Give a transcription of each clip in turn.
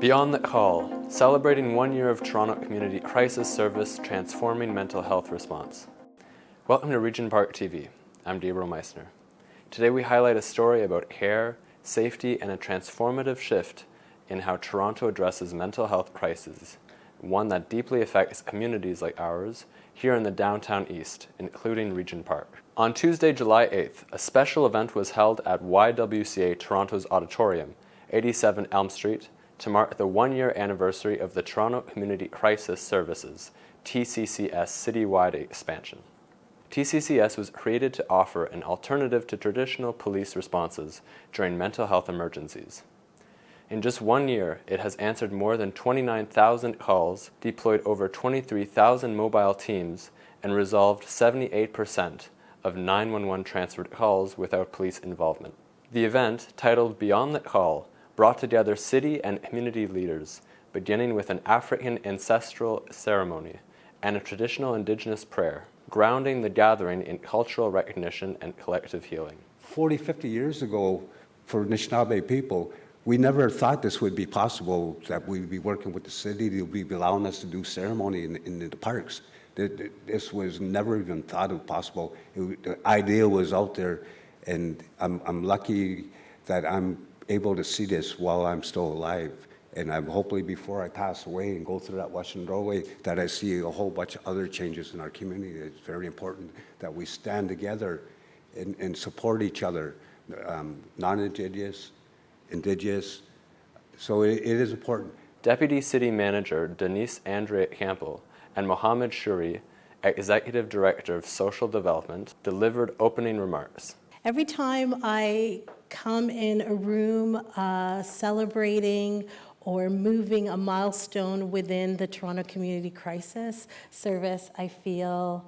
Beyond the Call, celebrating 1 year of Toronto Community Crisis Service transforming mental health response. Welcome to Regent Park TV. I'm Gabriel Meissner. Today we highlight a story about care, safety, and a transformative shift in how Toronto addresses mental health crises, one that deeply affects communities like ours here in the downtown east, including Regent Park. On Tuesday, July 8th, a special event was held at YWCA Toronto's auditorium, 87 Elm Street, to mark the 1 year anniversary of the Toronto Community Crisis Services, TCCS citywide expansion. TCCS was created to offer an alternative to traditional police responses during mental health emergencies. In just 1 year, it has answered more than 29,000 calls, deployed over 23,000 mobile teams, and resolved 78% of 911 transferred calls without police involvement. The event, titled Beyond the Call, brought together city and community leaders, beginning with an African ancestral ceremony and a traditional Indigenous prayer, grounding the gathering in cultural recognition and collective healing. 40, 50 years ago, for Anishinaabe people, we never thought this would be possible, that we'd be working with the city, they'd be allowing us to do ceremony in the parks. This was never even thought of possible. The idea was out there, and I'm lucky that I'm able to see this while I'm still alive. And I'm hopefully before I pass away and go through that Western doorway, that I see a whole bunch of other changes in our community. It's very important that we stand together and support each other, non-Indigenous, Indigenous. So it is important. Deputy City Manager Denise Andrea Campbell and Mohamed Shuriye, Executive Director of Social Development, delivered opening remarks. Every time I come in a room celebrating or moving a milestone within the Toronto Community Crisis Service, I feel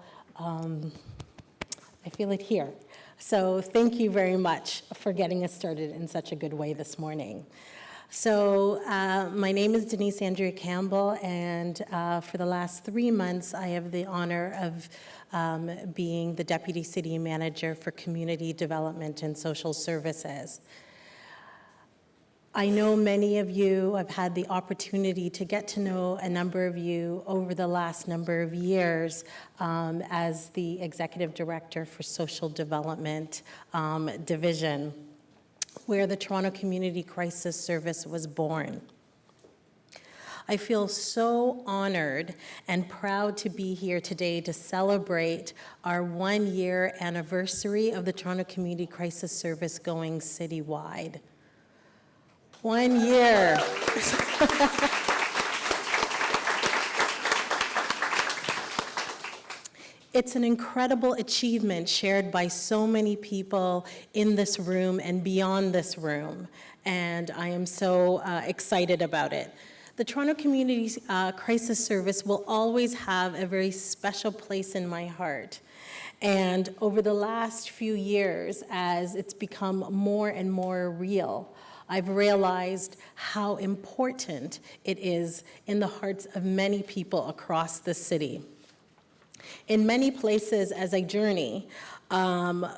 it here. So thank you very much for getting us started in such a good way this morning. So my name is Denise Andrea Campbell, and for the last 3 months, I have the honor of being the Deputy City Manager for Community Development and Social Services. I know many of you, I've had the opportunity to get to know a number of you over the last number of years as the Executive Director for Social Development Division, where the Toronto Community Crisis Service was born. I feel so honored and proud to be here today to celebrate our 1 year anniversary of the Toronto Community Crisis Service going citywide. 1 year. It's an incredible achievement shared by so many people in this room and beyond this room, and I am so excited about it. The Toronto Community Crisis Service will always have a very special place in my heart. And over the last few years, as it's become more and more real, I've realized how important it is in the hearts of many people across the city. In many places as I journey,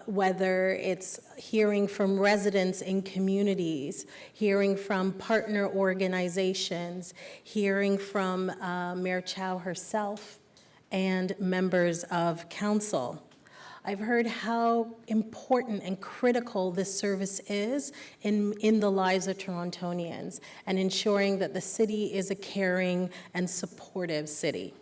whether it's hearing from residents in communities, hearing from partner organizations, hearing from Mayor Chow herself and members of council, I've heard how important and critical this service is in the lives of Torontonians and ensuring that the city is a caring and supportive city.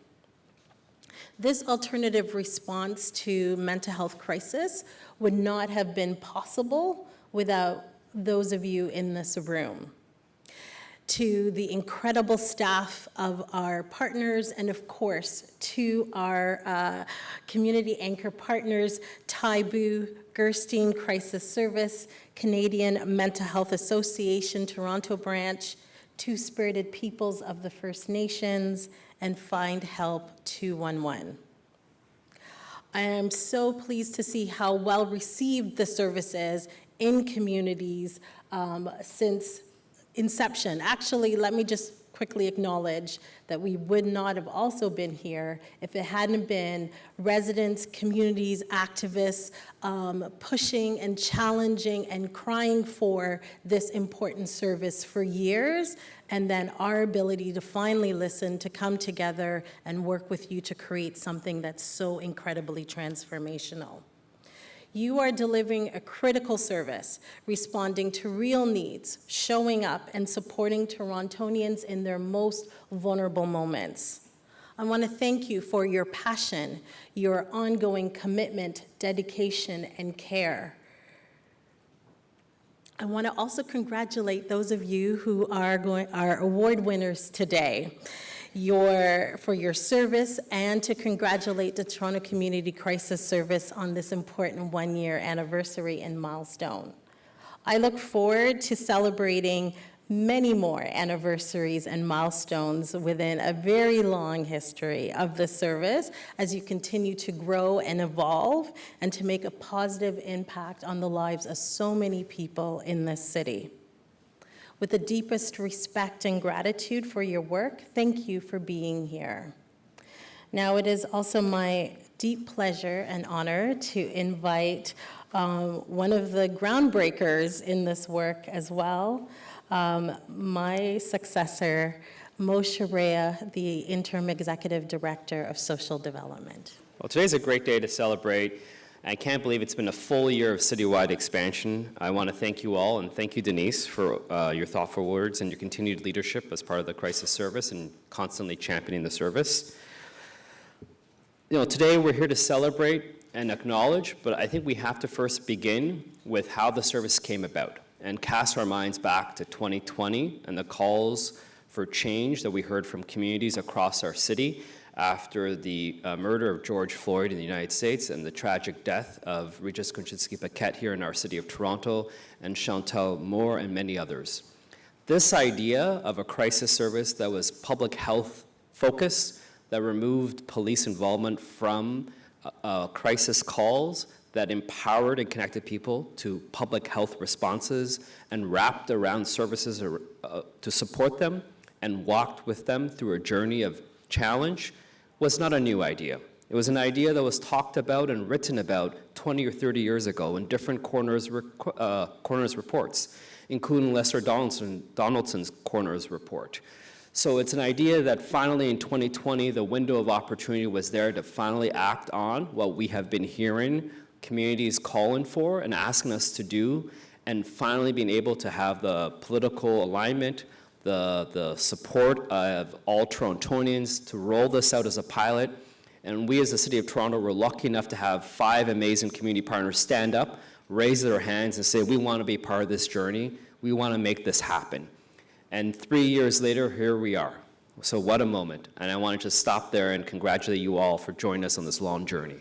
This alternative response to mental health crisis would not have been possible without those of you in this room. To the incredible staff of our partners, and of course, to our community anchor partners, Taibu, Gerstein Crisis Service, Canadian Mental Health Association, Toronto Branch, Two-Spirited Peoples of the First Nations, and Find Help 211. I am so pleased to see how well received the service is in communities since inception. Actually, let me just quickly acknowledge that we would not have also been here if it hadn't been residents, communities, activists pushing and challenging and crying for this important service for years, and then our ability to finally listen, to come together and work with you to create something that's so incredibly transformational. You are delivering a critical service, responding to real needs, showing up and supporting Torontonians in their most vulnerable moments. I want to thank you for your passion, your ongoing commitment, dedication, and care. I want to also congratulate those of you who are award winners today for your service, and to congratulate the Toronto Community Crisis Service on this important one-year anniversary and milestone. I look forward to celebrating many more anniversaries and milestones within a very long history of the service as you continue to grow and evolve and to make a positive impact on the lives of so many people in this city. With the deepest respect and gratitude for your work, thank you for being here. Now, it is also my deep pleasure and honor to invite one of the groundbreakers in this work as well, my successor, Shuriye, the Interim Executive Director of Social Development. Well, today's a great day to celebrate. I can't believe it's been a full year of citywide expansion. I want to thank you all, and thank you, Denise, for your thoughtful words and your continued leadership as part of the crisis service and constantly championing the service. You know, today we're here to celebrate and acknowledge, but I think we have to first begin with how the service came about and cast our minds back to 2020 and the calls for change that we heard from communities across our city after the murder of George Floyd in the United States and the tragic death of Regent Paquette here in our city of Toronto, and Chantal Moore and many others. This idea of a crisis service that was public health focused, that removed police involvement from crisis calls, that empowered and connected people to public health responses and wrapped around services to support them and walked with them through a journey of challenge, was not a new idea. It was an idea that was talked about and written about 20 or 30 years ago in different corners reports, including Lester Donaldson's Corners report. So it's an idea that finally in 2020, the window of opportunity was there to finally act on what we have been hearing communities calling for and asking us to do, and finally being able to have the political alignment, the support of all Torontonians to roll this out as a pilot. And we as the City of Toronto were lucky enough to have 5 amazing community partners stand up, raise their hands and say, we want to be part of this journey. We want to make this happen. And 3 years later, here we are. So what a moment. And I wanted to stop there and congratulate you all for joining us on this long journey.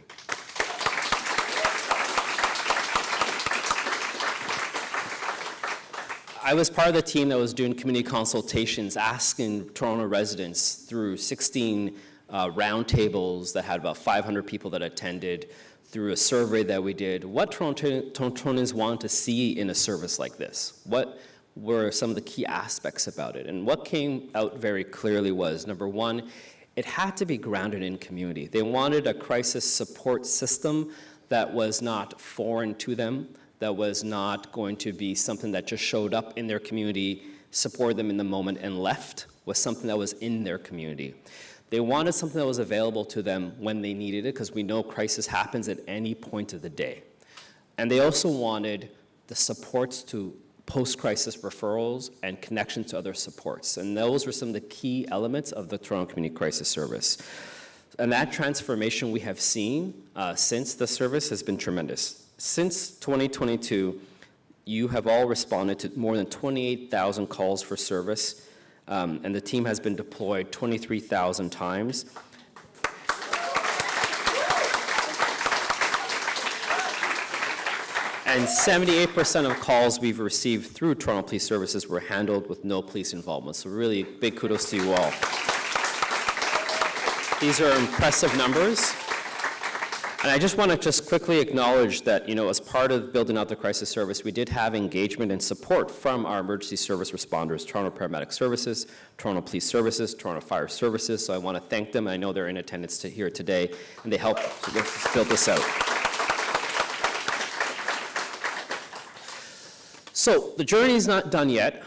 I was part of the team that was doing community consultations, asking Toronto residents through 16 roundtables that had about 500 people that attended, through a survey that we did, what Torontonians wanted to see in a service like this. What were some of the key aspects about it? And what came out very clearly was, number one, it had to be grounded in community. They wanted a crisis support system that was not foreign to them, that was not going to be something that just showed up in their community, supported them in the moment and left, was something that was in their community. They wanted something that was available to them when they needed it, because we know crisis happens at any point of the day. And they also wanted the supports to post-crisis referrals and connection to other supports. And those were some of the key elements of the Toronto Community Crisis Service. And that transformation we have seen since the service has been tremendous. Since 2022, you have all responded to more than 28,000 calls for service, and the team has been deployed 23,000 times. And 78% of calls we've received through Toronto Police Services were handled with no police involvement. So really big kudos to you all. These are impressive numbers. And I just want to just quickly acknowledge that, as part of building out the crisis service, we did have engagement and support from our emergency service responders, Toronto Paramedic Services, Toronto Police Services, Toronto Fire Services. So I want to thank them. I know they're in attendance here today, and they helped build this out. So the journey is not done yet.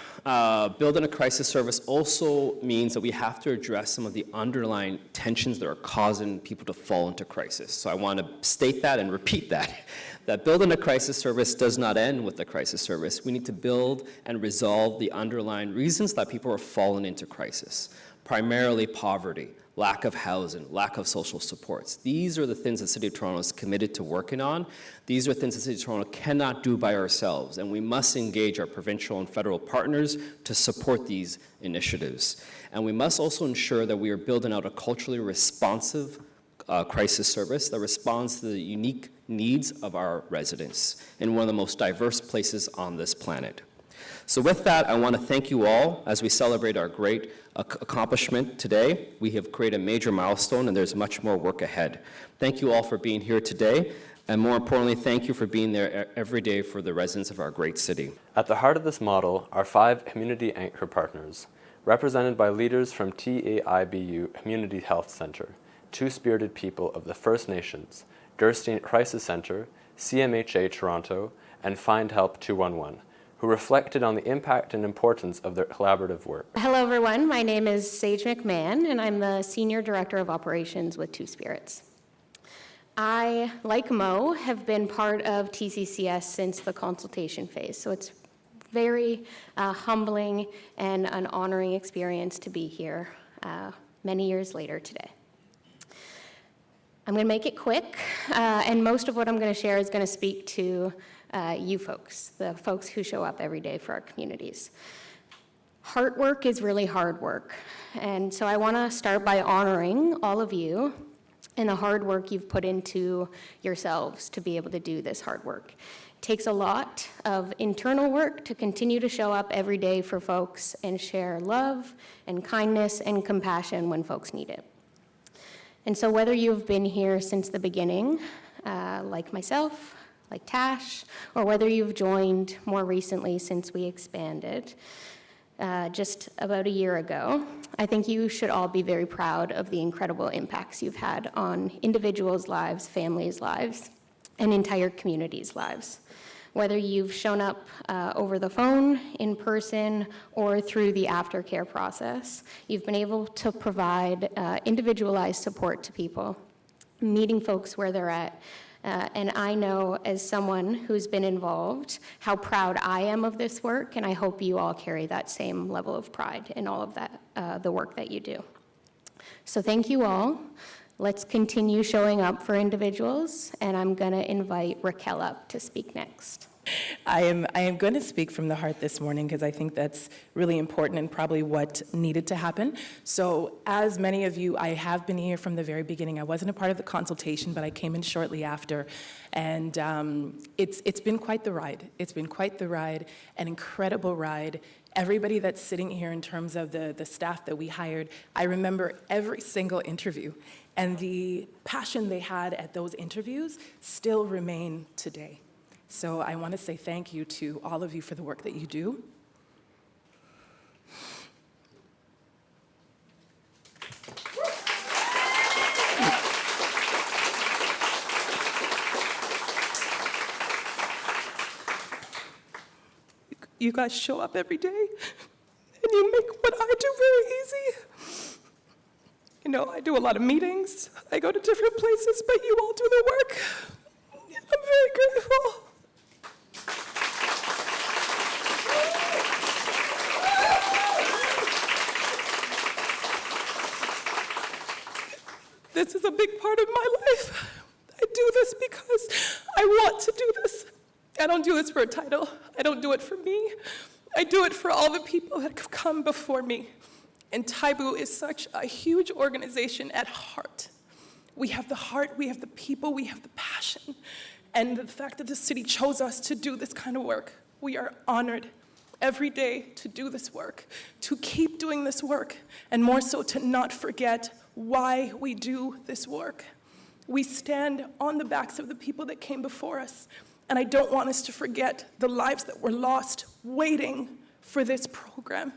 Building a crisis service also means that we have to address some of the underlying tensions that are causing people to fall into crisis. So I want to state that and repeat that building a crisis service does not end with the crisis service. We need to build and resolve the underlying reasons that people are falling into crisis, primarily poverty, lack of housing, lack of social supports. These are the things the City of Toronto is committed to working on. These are things the City of Toronto cannot do by ourselves, and we must engage our provincial and federal partners to support these initiatives. And we must also ensure that we are building out a culturally responsive crisis service that responds to the unique needs of our residents in one of the most diverse places on this planet. So with that, I want to thank you all as we celebrate our great accomplishment today. We have created a major milestone, and there's much more work ahead. Thank you all for being here today, and more importantly, thank you for being there every day for the residents of our great city. At the heart of this model are 5 community anchor partners, represented by leaders from TAIBU Community Health Centre, Two-Spirited People of the First Nations, Durstein Crisis Centre, CMHA Toronto, and Find Help 211. Who reflected on the impact and importance of their collaborative work. Hello everyone, my name is Sage McMahon and I'm the Senior Director of Operations with Two Spirits. I, like Mo, have been part of TCCS since the consultation phase, so it's very humbling and an honoring experience to be here many years later today. I'm going to make it quick, and most of what I'm going to share is going to speak to you folks, the folks who show up every day for our communities. Hard work is really hard work, and so I want to start by honoring all of you and the hard work you've put into yourselves to be able to do this hard work. It takes a lot of internal work to continue to show up every day for folks and share love and kindness and compassion when folks need it. And so whether you've been here since the beginning, like myself, like Tash, or whether you've joined more recently since we expanded just about a year ago, I think you should all be very proud of the incredible impacts you've had on individuals' lives, families' lives, and entire communities' lives. Whether you've shown up over the phone, in person, or through the aftercare process, you've been able to provide individualized support to people, meeting folks where they're at. And I know, as someone who's been involved, how proud I am of this work, and I hope you all carry that same level of pride in all of that, the work that you do. So thank you all. Let's continue showing up for individuals, and I'm going to invite Raquel up to speak next. I am going to speak from the heart this morning because I think that's really important and probably what needed to happen. So as many of you, I have been here from the very beginning. I wasn't a part of the consultation, but I came in shortly after. And it's been quite the ride. It's been quite the ride, an incredible ride. Everybody that's sitting here in terms of the staff that we hired, I remember every single interview. And the passion they had at those interviews still remain today. So I want to say thank you to all of you for the work that you do. You guys show up every day, and you make what I do very easy. You know, I do a lot of meetings. I go to different places, but you all do the work. I'm very grateful. This is a big part of my life. I do this because I want to do this. I don't do this for a title. I don't do it for me. I do it for all the people that have come before me. And TAIBU is such a huge organization at heart. We have the heart, we have the people, we have the passion. And the fact that the city chose us to do this kind of work, we are honored every day to do this work, to keep doing this work, and more so to not forget why we do this work. We stand on the backs of the people that came before us, and I don't want us to forget the lives that were lost waiting for this program.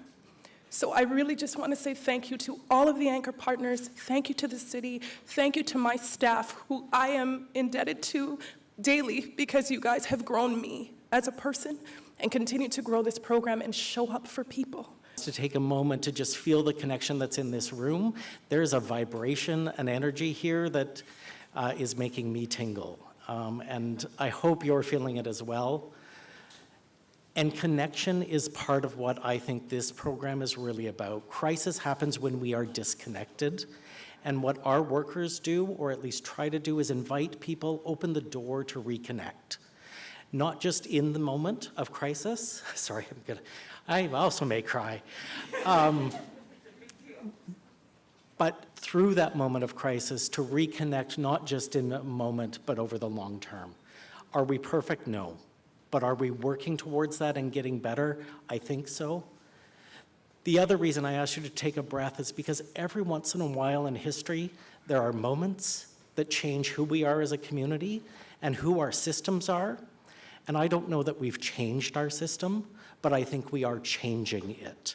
So I really just want to say thank you to all of the anchor partners, thank you to the city, thank you to my staff, who I am indebted to daily because you guys have grown me as a person and continue to grow this program and show up for people. To take a moment to just feel the connection that's in this room. There's a vibration, an energy here that is making me tingle. And I hope you're feeling it as well. And connection is part of what I think this program is really about. Crisis happens when we are disconnected. And what our workers do, or at least try to do, is invite people, open the door to reconnect. Not just in the moment of crisis. Sorry, I also may cry. But through that moment of crisis, to reconnect not just in a moment, but over the long term. Are we perfect? No. But are we working towards that and getting better? I think so. The other reason I asked you to take a breath is because every once in a while in history, there are moments that change who we are as a community and who our systems are. And I don't know that we've changed our system, but I think we are changing it.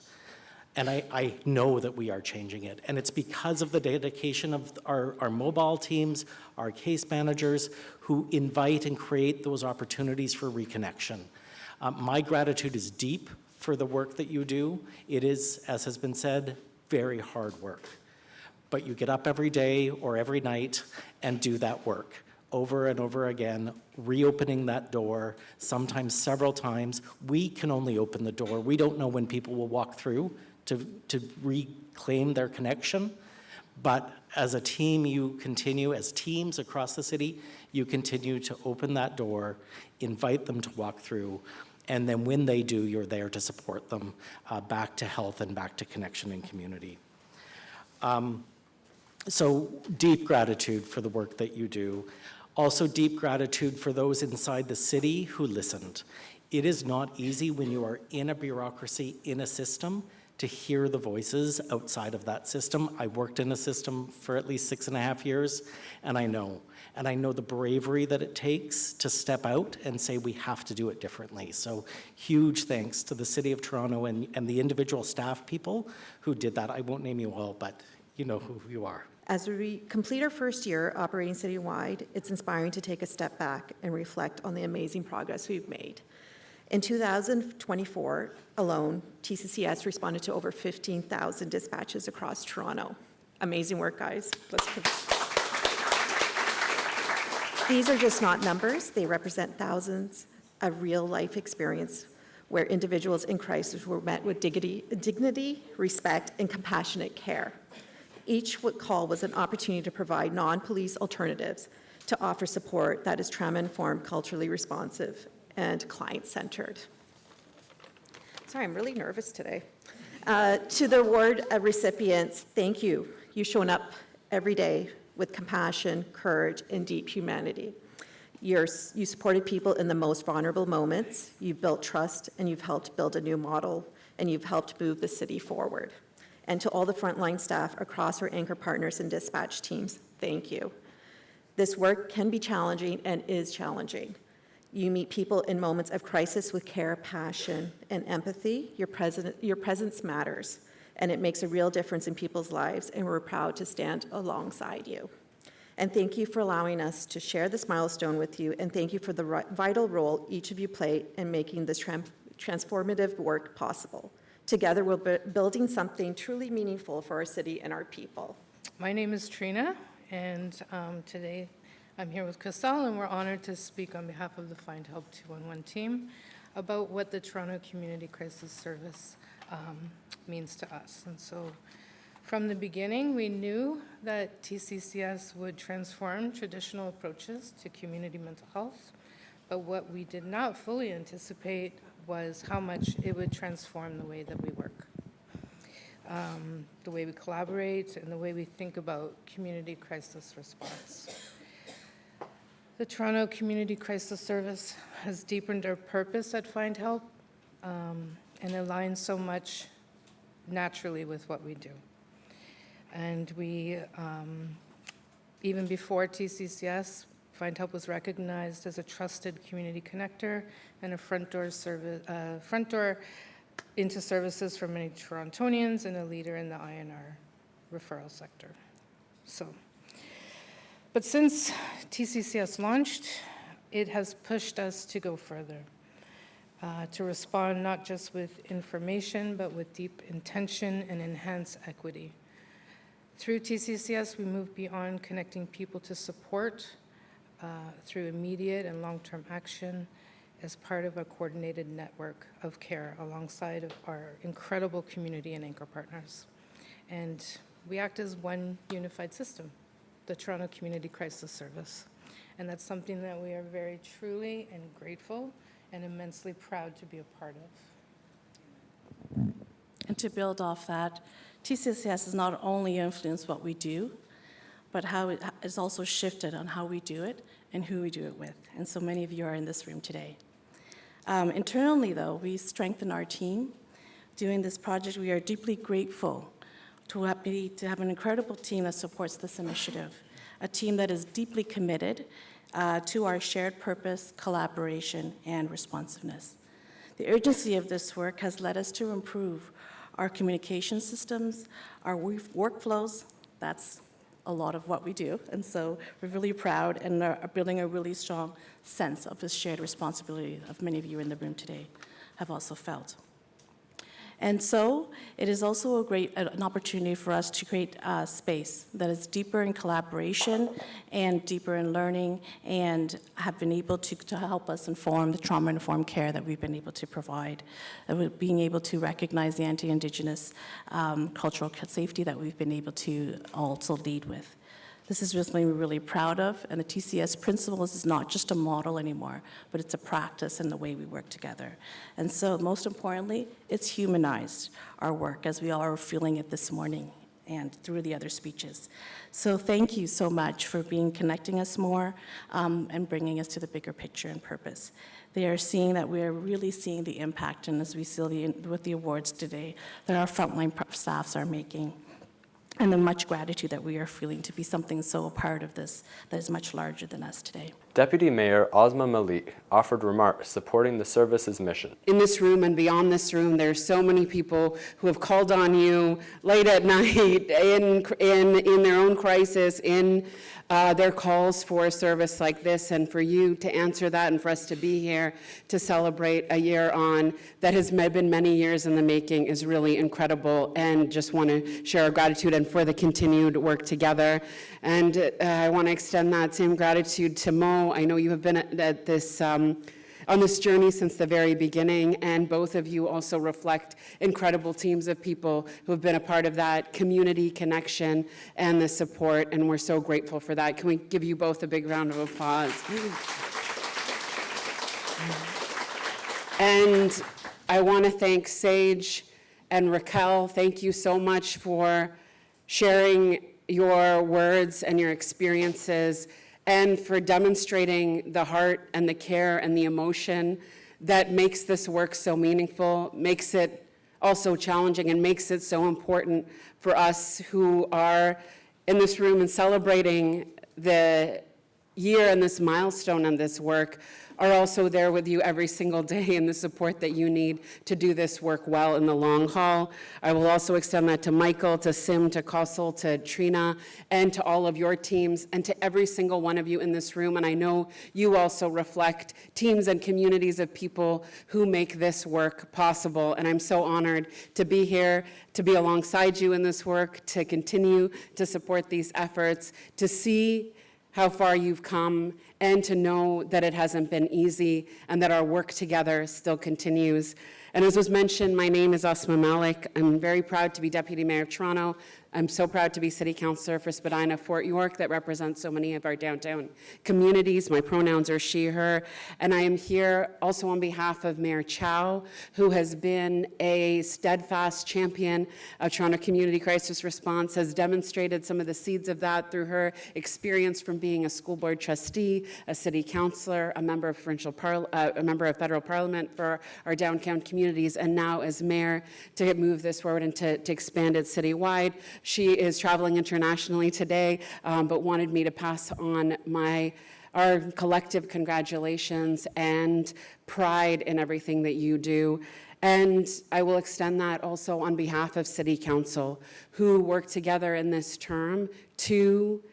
And I know that we are changing it. And it's because of the dedication of our mobile teams, our case managers, who invite and create those opportunities for reconnection. My gratitude is deep for the work that you do. It is, as has been said, very hard work. But you get up every day or every night and do that work over and over again, reopening that door, sometimes several times. We can only open the door. We don't know when people will walk through to reclaim their connection. But as a team, you continue, as teams across the city, you continue to open that door, invite them to walk through, and then when they do, you're there to support them back to health and back to connection and community. So deep gratitude for the work that you do. Also deep gratitude for those inside the city who listened. It is not easy when you are in a bureaucracy, in a system, to hear the voices outside of that system. I worked in a system for at least 6.5 years, and I know. And I know the bravery that it takes to step out and say we have to do it differently. So huge thanks to the City of Toronto and the individual staff people who did that. I won't name you all, but you know who you are. As we complete our first year operating citywide, it's inspiring to take a step back and reflect on the amazing progress we've made. In 2024 alone, TCCS responded to over 15,000 dispatches across Toronto. Amazing work, guys. These are just not numbers. They represent thousands of real-life experience where individuals in crisis were met with dignity, respect, and compassionate care. Each call was an opportunity to provide non-police alternatives to offer support that is trauma-informed, culturally responsive, and client-centered. Sorry, I'm really nervous today. To the award recipients, thank you. You've shown up every day with compassion, courage, and deep humanity. You supported people in the most vulnerable moments. You've built trust, and you've helped build a new model, and you've helped move the city forward. And to all the frontline staff across our anchor partners and dispatch teams, thank you. This work can be challenging and is challenging. You meet people in moments of crisis with care, passion, and empathy. Your presence matters, and it makes a real difference in people's lives, and we're proud to stand alongside you. And thank you for allowing us to share this milestone with you, and thank you for the vital role each of you play in making this transformative work possible. Together, we're building something truly meaningful for our city and our people. My name is Trina, and today I'm here with Cassell, and we're honored to speak on behalf of the Find Help 211 team about what the Toronto Community Crisis Service means to us. And so from the beginning, we knew that TCCS would transform traditional approaches to community mental health, but what we did not fully anticipate was how much it would transform the way that we work, the way we collaborate, and the way we think about community crisis response. The Toronto Community Crisis Service has deepened our purpose at Find Help and aligns so much naturally with what we do. And we Even before TCCS, Find Help was recognized as a trusted community connector and a front door into services for many Torontonians and a leader in the INR referral sector. But since TCCS launched, it has pushed us to go further, to respond not just with information, but with deep intention and enhance equity. Through TCCS, we move beyond connecting people to support through immediate and long-term action as part of a coordinated network of care alongside of our incredible community and anchor partners. And we act as one unified system, the Toronto Community Crisis Service. And that's something that we are very truly and grateful and immensely proud to be a part of. And to build off that, TCCS has not only influenced what we do, but how it has also shifted on how we do it and who we do it with. And so many of you are in this room today. Internally, though, we strengthen our team. Doing this project, we are deeply grateful to have an incredible team that supports this initiative, a team that is deeply committed to our shared purpose, collaboration, and responsiveness. The urgency of this work has led us to improve our communication systems, our workflows. That's a lot of what we do, and so we're really proud and are building a really strong sense of this shared responsibility of many of you in the room today have also felt. And so it is also an opportunity for us to create a space that is deeper in collaboration and deeper in learning and have been able to help us inform the trauma-informed care that we've been able to provide, being able to recognize the anti-Indigenous cultural safety that we've been able to also lead with. This is something we're really proud of, and the TCS principles is not just a model anymore, but it's a practice in the way we work together. And so most importantly, it's humanized our work as we all are feeling it this morning and through the other speeches. So thank you so much for connecting us more and bringing us to the bigger picture and purpose. They are seeing that we are really seeing the impact, and as we see with the awards today, that our frontline staffs are making. And the much gratitude that we are feeling to be something so a part of this that is much larger than us today. Deputy Mayor Ozma Malik offered remarks supporting the service's mission. In this room and beyond this room, there are so many people who have called on you late at night in their own crisis, in their calls for a service like this, and for you to answer that and for us to be here to celebrate a year on that has been many years in the making is really incredible, and just want to share our gratitude and for the continued work together. And I want to extend that same gratitude to Mo. I know you have been at this on this journey since the very beginning, and both of you also reflect incredible teams of people who have been a part of that community connection and the support, and we're so grateful for that. Can we give you both a big round of applause? And I want to thank Sage and Raquel. Thank you so much for sharing your words and your experiences, and for demonstrating the heart and the care and the emotion that makes this work so meaningful, makes it also challenging, and makes it so important for us who are in this room and celebrating the year and this milestone and this work, are also there with you every single day in the support that you need to do this work well in the long haul. I will also extend that to Michael, to Sim, to Kossel, to Trina, and to all of your teams, and to every single one of you in this room. And I know you also reflect teams and communities of people who make this work possible. And I'm so honored to be here, to be alongside you in this work, to continue to support these efforts, to see how far you've come, and to know that it hasn't been easy and that our work together still continues. And as was mentioned, my name is Ozma Malik. I'm very proud to be Deputy Mayor of Toronto. I'm so proud to be City Councillor for Spadina, Fort York, that represents so many of our downtown communities. My pronouns are she, her. And I am here also on behalf of Mayor Chow, who has been a steadfast champion of Toronto Community Crisis Response, has demonstrated some of the seeds of that through her experience from being a school board trustee, a city councillor, a member of federal parliament for our downtown communities, and now as mayor to move this forward and to expand it citywide. She is traveling internationally today, but wanted me to pass on our collective congratulations and pride in everything that you do. And I will extend that also on behalf of City Council, who worked together in this term to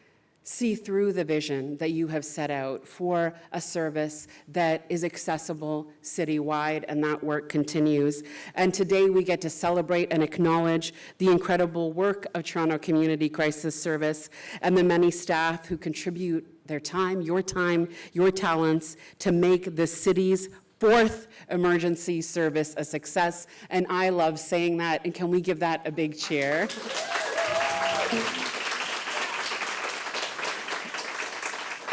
see through the vision that you have set out for a service that is accessible citywide, and that work continues. And today we get to celebrate and acknowledge the incredible work of Toronto Community Crisis Service and the many staff who contribute their time, your talents to make the city's 4th emergency service a success. And I love saying that, and can we give that a big cheer?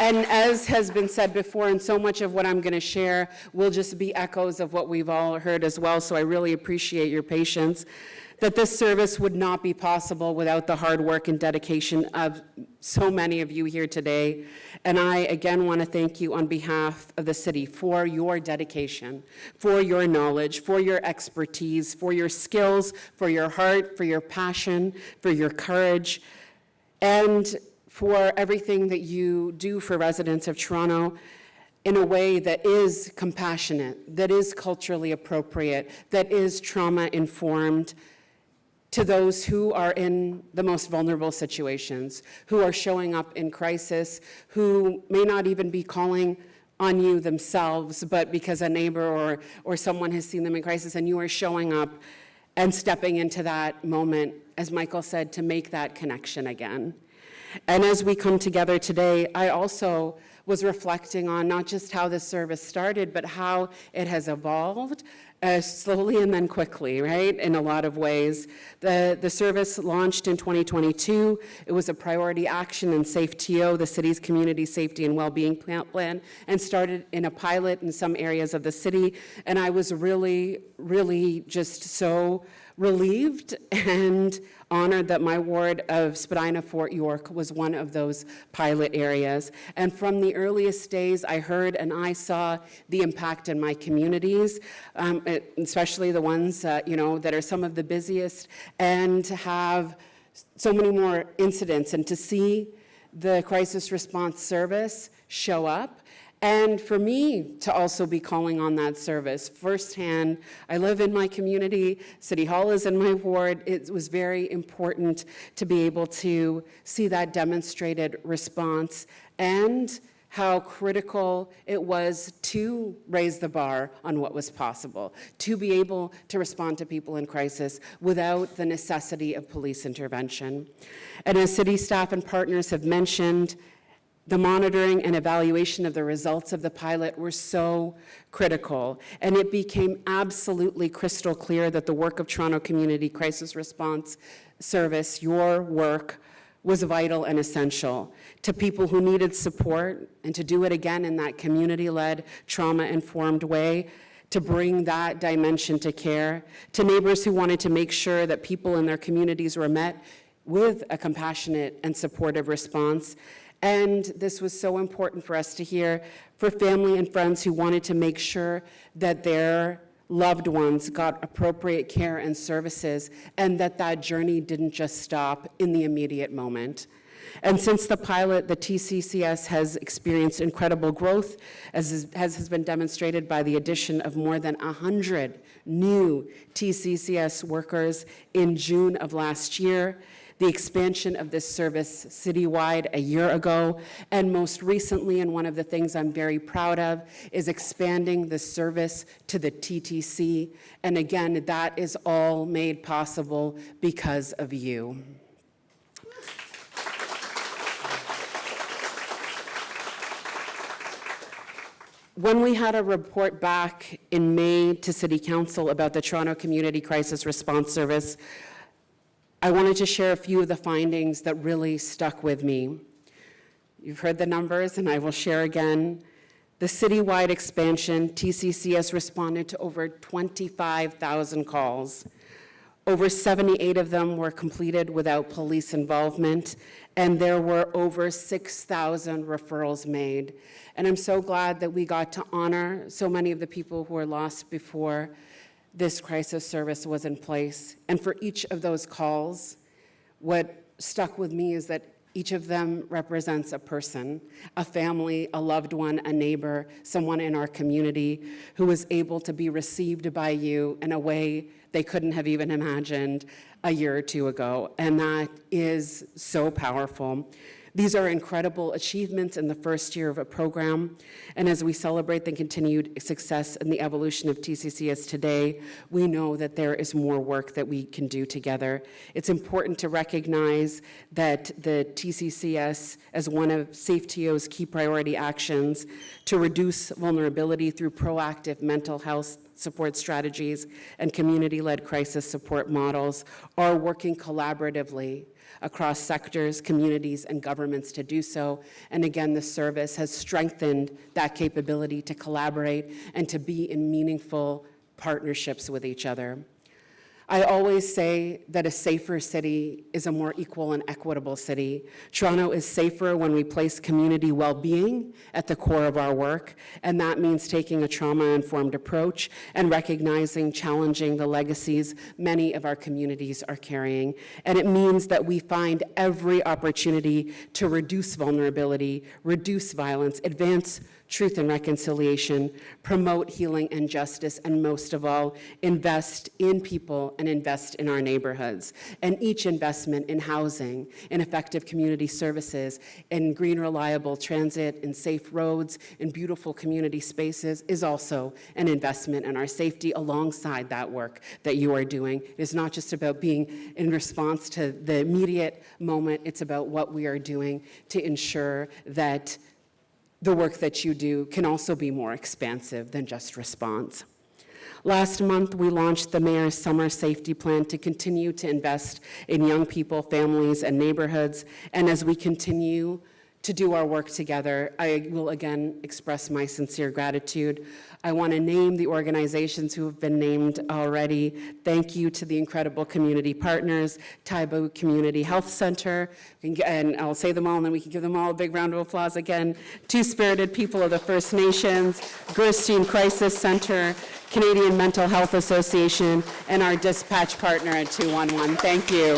And as has been said before, and so much of what I'm going to share will just be echoes of what we've all heard as well, so I really appreciate your patience, that this service would not be possible without the hard work and dedication of so many of you here today. And I again want to thank you on behalf of the city for your dedication, for your knowledge, for your expertise, for your skills, for your heart, for your passion, for your courage, and for everything that you do for residents of Toronto in a way that is compassionate, that is culturally appropriate, that is trauma-informed, to those who are in the most vulnerable situations, who are showing up in crisis, who may not even be calling on you themselves, but because a neighbor or someone has seen them in crisis, and you are showing up and stepping into that moment, as Michael said, to make that connection again. And as we come together today, I also was reflecting on not just how this service started, but how it has evolved slowly and then quickly, right, in a lot of ways. The service launched in 2022. It was a priority action in SAFE-TO, the city's community safety and well-being plan, and started in a pilot in some areas of the city. And I was really, really just so relieved and honored that my ward of Spadina-Fort York was one of those pilot areas. And from the earliest days, I heard and I saw the impact in my communities, especially the ones that are some of the busiest and have so many more incidents, and to see the crisis response service show up. And for me to also be calling on that service firsthand. I live in my community, City Hall is in my ward. It was very important to be able to see that demonstrated response and how critical it was to raise the bar on what was possible, to be able to respond to people in crisis without the necessity of police intervention. And as city staff and partners have mentioned, the monitoring and evaluation of the results of the pilot were so critical, and it became absolutely crystal clear that the work of Toronto Community Crisis Response Service, your work, was vital and essential to people who needed support, and to do it again in that community-led, trauma-informed way, to bring that dimension to care, to neighbors who wanted to make sure that people in their communities were met with a compassionate and supportive response. And this was so important for us to hear, for family and friends who wanted to make sure that their loved ones got appropriate care and services, and that that journey didn't just stop in the immediate moment. And since the pilot, the TCCS has experienced incredible growth, as has been demonstrated by the addition of more than 100 new TCCS workers in June of last year, the expansion of this service citywide a year ago, and most recently, and one of the things I'm very proud of, is expanding the service to the TTC. And again, that is all made possible because of you. When we had a report back in May to City Council about the Toronto Community Crisis Response Service, I wanted to share a few of the findings that really stuck with me. You've heard the numbers, and I will share again. The citywide expansion, TCCS responded to over 25,000 calls, Over 78 of them were completed without police involvement, and there were over 6,000 referrals made. And I'm so glad that we got to honor so many of the people who were lost before this crisis service was in place. And for each of those calls, what stuck with me is that each of them represents a person, a family, a loved one, a neighbor, someone in our community who was able to be received by you in a way they couldn't have even imagined a year or two ago. And that is so powerful. These are incredible achievements in the first year of a program. And as we celebrate the continued success and the evolution of TCCS today, we know that there is more work that we can do together. It's important to recognize that the TCCS, as one of SafeTO's key priority actions to reduce vulnerability through proactive mental health support strategies and community-led crisis support models, are working collaboratively across sectors, communities, and governments to do so. And again, the service has strengthened that capability to collaborate and to be in meaningful partnerships with each other. I always say that a safer city is a more equal and equitable city. Toronto is safer when we place community well-being at the core of our work, and that means taking a trauma-informed approach and recognizing, challenging the legacies many of our communities are carrying. And it means that we find every opportunity to reduce vulnerability, reduce violence, advance truth and reconciliation, promote healing and justice, and most of all, invest in people and invest in our neighborhoods. And each investment in housing, in effective community services, in green, reliable transit, in safe roads, in beautiful community spaces is also an investment in our safety alongside that work that you are doing. It is not just about being in response to the immediate moment, it's about what we are doing to ensure that the work that you do can also be more expansive than just response. Last month, we launched the Mayor's Summer Safety Plan to continue to invest in young people, families, and neighborhoods. And as we continue to do our work together, I will again express my sincere gratitude. I want to name the organizations who have been named already. Thank you to the incredible community partners, Taibu Community Health Center, and I'll say them all and then we can give them all a big round of applause again. Two-Spirited People of the First Nations, Gerstein Crisis Center, Canadian Mental Health Association, and our dispatch partner at 211. Thank you.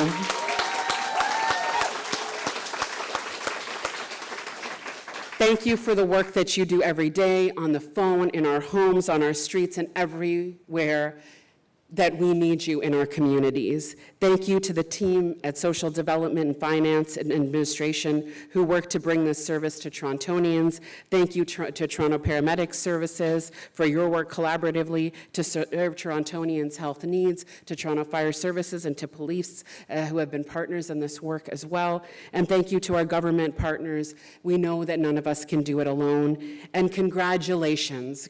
Thank you for the work that you do every day on the phone, in our homes, on our streets, and everywhere that we need you in our communities. Thank you to the team at Social Development and Finance and Administration who work to bring this service to Torontonians. Thank you to Toronto Paramedic Services for your work collaboratively to serve Torontonians' health needs, to Toronto Fire Services and to police who have been partners in this work as well. And thank you to our government partners. We know that none of us can do it alone. And congratulations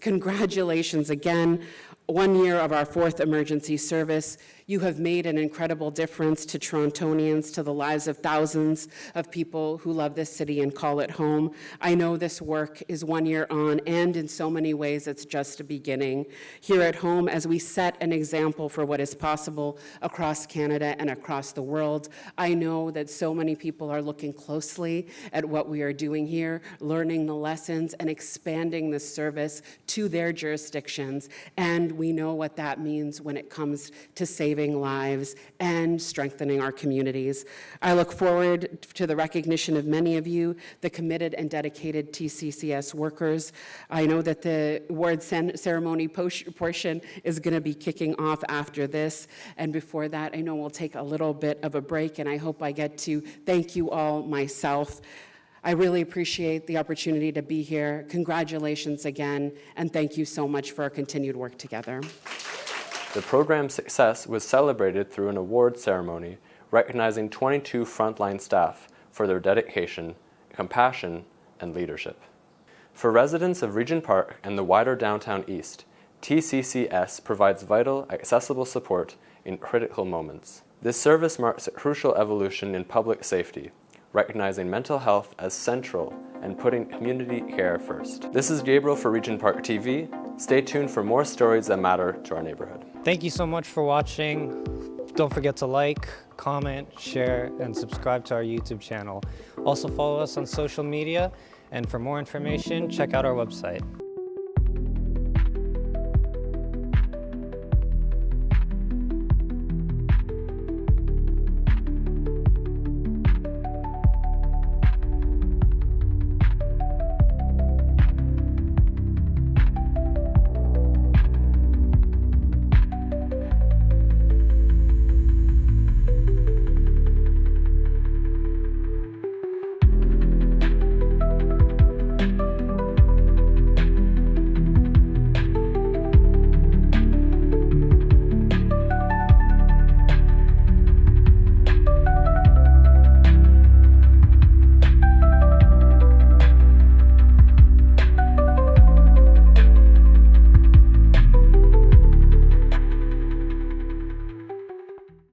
again. 1 year of our 4th emergency service. You have made an incredible difference to Torontonians, to the lives of thousands of people who love this city and call it home. I know this work is 1 year on, and in so many ways, it's just a beginning. Here at home, as we set an example for what is possible across Canada and across the world, I know that so many people are looking closely at what we are doing here, learning the lessons and expanding this service to their jurisdictions. And we know what that means when it comes to saving lives and strengthening our communities. I look forward to the recognition of many of you, the committed and dedicated TCCS workers. I know that the award ceremony portion is going to be kicking off after this. And before that, I know we'll take a little bit of a break, and I hope I get to thank you all myself. I really appreciate the opportunity to be here. Congratulations again, and thank you so much for our continued work together. The program's success was celebrated through an award ceremony recognizing 22 frontline staff for their dedication, compassion, and leadership. For residents of Regent Park and the wider downtown east, TCCS provides vital, accessible support in critical moments. This service marks a crucial evolution in public safety, recognizing mental health as central and putting community care first. This is Gabriel for Regent Park TV. Stay tuned for more stories that matter to our neighborhood. Thank you so much for watching. Don't forget to like, comment, share, and subscribe to our YouTube channel. Also follow us on social media, and for more information, check out our website.